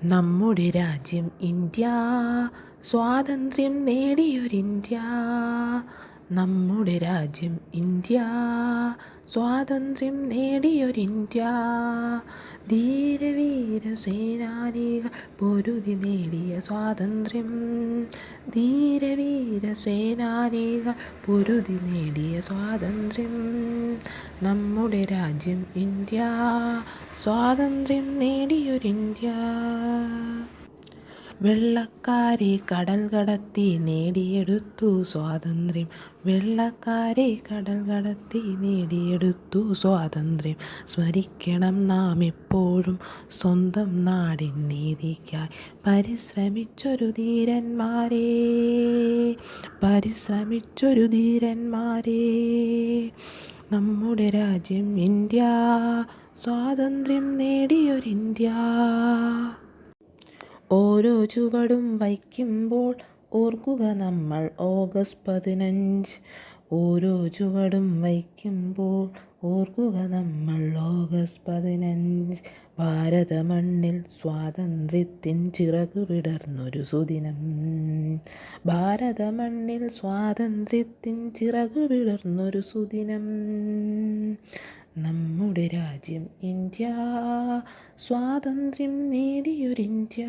നമ്മുടെ രാജ്യം ഇന്ത്യ, സ്വാതന്ത്ര്യം നേടിയൊരിന്ത്യ. നമ്മുടെ രാജ്യം ഇന്ത്യ, സ്വാതന്ത്ര്യം നേടിയൊരിന്ത്യ. ധീരവീര സേനാനികൾ പൊരുതി നേടിയ സ്വാതന്ത്ര്യം. ധീരവീര സേനാനികൾ പൊരുതി നേടിയ സ്വാതന്ത്ര്യം. നമ്മുടെ രാജ്യം ഇന്ത്യ, സ്വാതന്ത്ര്യം നേടിയൊരിന്ത്യ. വെള്ളക്കാരെ കടൽ കടത്തി നേടിയെടുത്തു സ്വാതന്ത്ര്യം. വെള്ളക്കാരെ കടൽ കടത്തി നേടിയെടുത്തു സ്വാതന്ത്ര്യം. സ്മരിക്കണം നാം എപ്പോഴും സ്വന്തം നാടിൻ നീതിക്കായി പരിശ്രമിച്ചൊരു ധീരന്മാരെ. പരിശ്രമിച്ചൊരു ധീരന്മാരെ. നമ്മുടെ രാജ്യം ഇന്ത്യ, സ്വാതന്ത്ര്യം നേടിയൊരിന്ത്യ. ഓരോ ചുവടും വയ്ക്കുമ്പോൾ ഓർക്കുക നമ്മൾ ഓഗസ്റ്റ് 15. ഓരോ ചുവടും വയ്ക്കുമ്പോൾ ഓർക്കുക നമ്മൾ ഓഗസ്റ്റ് 15. ഭാരത മണ്ണിൽ സ്വാതന്ത്ര്യത്തിൻ ചിറകു വിടർന്നൊരു സുദിനം. ഭാരത മണ്ണിൽ സ്വാതന്ത്ര്യത്തിൻ ചിറകു വിടർന്നൊരു സുദിനം. നമ്മുടെ രാജ്യം ഇന്ത്യ, സ്വാതന്ത്ര്യം നേടിയൊരിന്ത്യ.